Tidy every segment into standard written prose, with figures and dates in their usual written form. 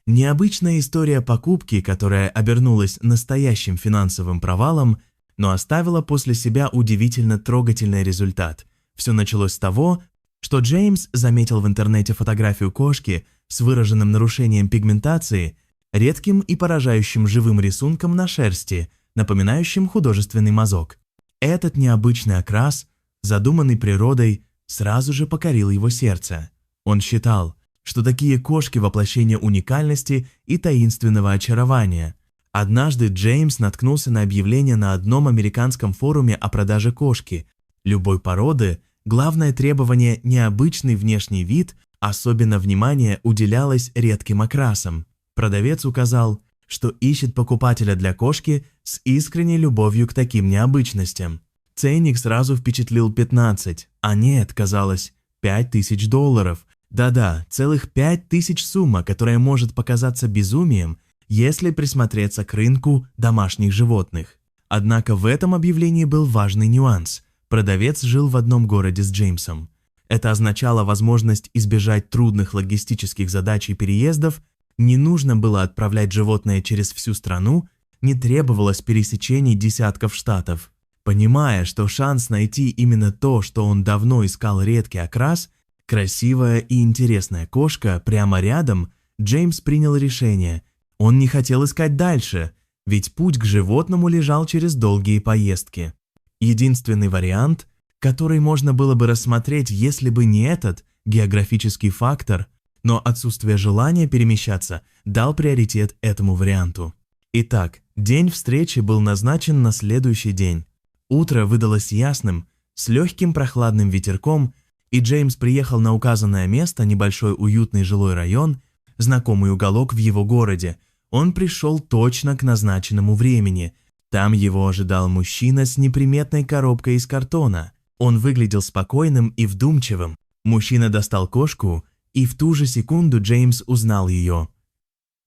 Необычная история покупки, которая обернулась настоящим финансовым провалом, но оставила после себя удивительно трогательный результат. Все началось с того, что Джеймс заметил в интернете фотографию кошки с выраженным нарушением пигментации, редким и поражающим живым рисунком на шерсти, напоминающим художественный мазок. Этот необычный окрас, задуманный природой, сразу же покорил его сердце. Он считал, что такие кошки – воплощение уникальности и таинственного очарования. Однажды Джеймс наткнулся на объявление на одном американском форуме о продаже кошки. Любой породы главное требование – необычный внешний вид, особенно внимание уделялось редким окрасам. Продавец указал, что ищет покупателя для кошки с искренней любовью к таким необычностям. Ценник сразу впечатлил 15, а нет, казалось, $5000. Да-да, целых 5000 сумма, которая может показаться безумием, если присмотреться к рынку домашних животных. Однако в этом объявлении был важный нюанс. Продавец жил в одном городе с Джеймсом. Это означало возможность избежать трудных логистических задач и переездов, не нужно было отправлять животное через всю страну, не требовалось пересечений десятков штатов. Понимая, что шанс найти именно то, что он давно искал, редкий окрас, красивая и интересная кошка прямо рядом, Джеймс принял решение. Он не хотел искать дальше, ведь путь к животному лежал через долгие поездки. Единственный вариант, который можно было бы рассмотреть, если бы не этот географический фактор, но отсутствие желания перемещаться дал приоритет этому варианту. Итак, день встречи был назначен на следующий день. Утро выдалось ясным, с легким прохладным ветерком, и Джеймс приехал на указанное место, небольшой уютный жилой район, знакомый уголок в его городе. Он пришел точно к назначенному времени. Там его ожидал мужчина с неприметной коробкой из картона. Он выглядел спокойным и вдумчивым. Мужчина достал кошку, и в ту же секунду Джеймс узнал ее.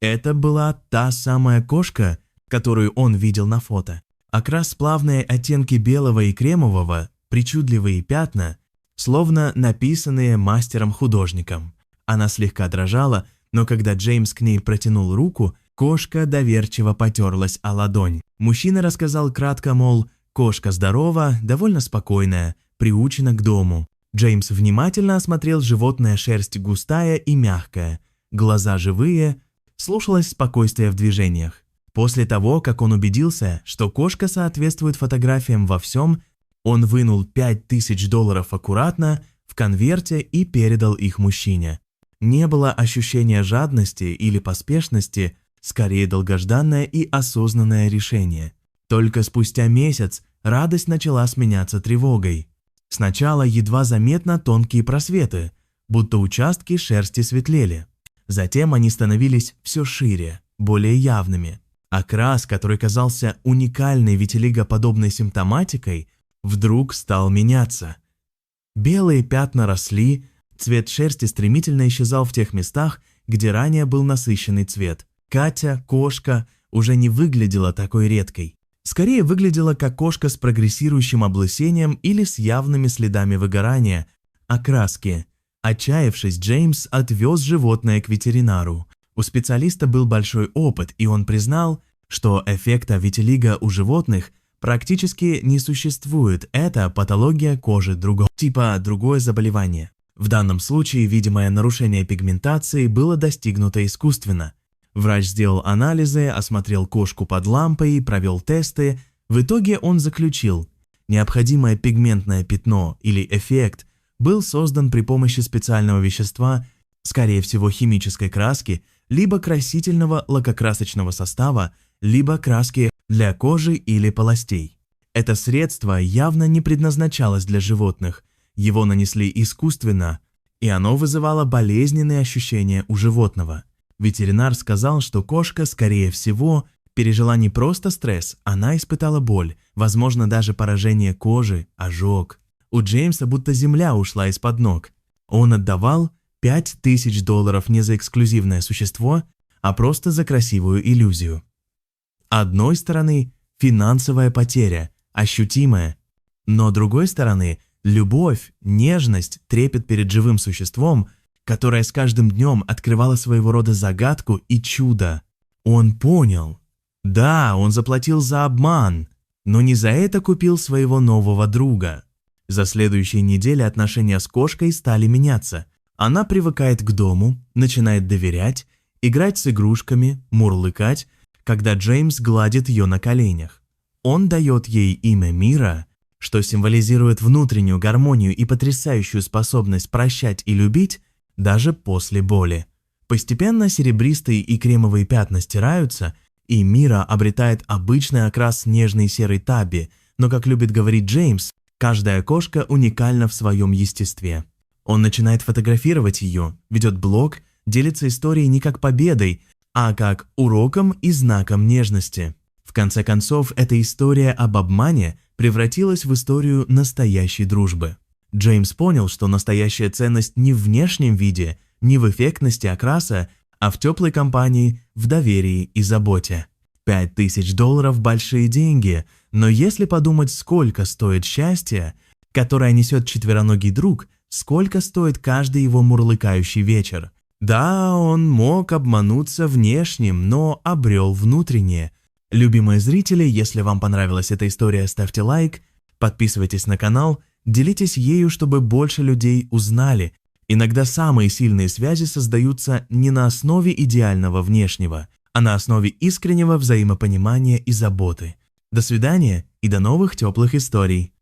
Это была та самая кошка, которую он видел на фото. Окрас, плавные оттенки белого и кремового, причудливые пятна, словно написанные мастером-художником. Она слегка дрожала, но когда Джеймс к ней протянул руку, кошка доверчиво потерлась о ладонь. Мужчина рассказал кратко, мол, кошка здорова, довольно спокойная, приучена к дому. Джеймс внимательно осмотрел животное, шерсть густая и мягкая, глаза живые, слушалось спокойствие в движениях. После того, как он убедился, что кошка соответствует фотографиям во всем, он вынул $5000 аккуратно в конверте и передал их мужчине. Не было ощущения жадности или поспешности, скорее долгожданное и осознанное решение. Только спустя месяц радость начала сменяться тревогой. Сначала едва заметно тонкие просветы, будто участки шерсти светлели. Затем они становились все шире, более явными. Окрас, который казался уникальной витилигоподобной симптоматикой, вдруг стал меняться. Белые пятна росли, цвет шерсти стремительно исчезал в тех местах, где ранее был насыщенный цвет. Катя, кошка, уже не выглядела такой редкой. Скорее выглядела как кошка с прогрессирующим облысением или с явными следами выгорания, окраски. Отчаявшись, Джеймс отвез животное к ветеринару. У специалиста был большой опыт, и он признал, что эффекта витилиго у животных практически не существует. Это патология кожи другого типа, другое заболевание. В данном случае видимое нарушение пигментации было достигнуто искусственно. Врач сделал анализы, осмотрел кошку под лампой, провел тесты. В итоге он заключил, необходимое пигментное пятно или эффект был создан при помощи специального вещества, скорее всего химической краски, либо красительного лакокрасочного состава, либо краски для кожи или полостей. Это средство явно не предназначалось для животных, его нанесли искусственно, и оно вызывало болезненные ощущения у животного. Ветеринар сказал, что кошка, скорее всего, пережила не просто стресс, она испытала боль, возможно, даже поражение кожи, ожог. У Джеймса будто земля ушла из-под ног. Он отдавал $5000 не за эксклюзивное существо, а просто за красивую иллюзию. Одной стороны, финансовая потеря, ощутимая, но другой стороны, любовь, нежность, трепет перед живым существом, которая с каждым днем открывала своего рода загадку и чудо. Он понял. Да, он заплатил за обман, но не за это купил своего нового друга. За следующие недели отношения с кошкой стали меняться. Она привыкает к дому, начинает доверять, играть с игрушками, мурлыкать, когда Джеймс гладит ее на коленях. Он дает ей имя Мира, что символизирует внутреннюю гармонию и потрясающую способность прощать и любить даже после боли. Постепенно серебристые и кремовые пятна стираются, и Мира обретает обычный окрас нежной серой табби, но, как любит говорить Джеймс, каждая кошка уникальна в своем естестве. Он начинает фотографировать ее, ведет блог, делится историей не как победой, а как уроком и знаком нежности. В конце концов, эта история об обмане превратилась в историю настоящей дружбы. Джеймс понял, что настоящая ценность не в внешнем виде, не в эффектности окраса, а в теплой компании, в доверии и заботе. $5000 – большие деньги, но если подумать, сколько стоит счастье, которое несет четвероногий друг, сколько стоит каждый его мурлыкающий вечер. Да, он мог обмануться внешним, но обрел внутреннее. Любимые зрители, если вам понравилась эта история, ставьте лайк, подписывайтесь на канал, делитесь ею, чтобы больше людей узнали. Иногда самые сильные связи создаются не на основе идеального внешнего, а на основе искреннего взаимопонимания и заботы. До свидания и до новых теплых историй.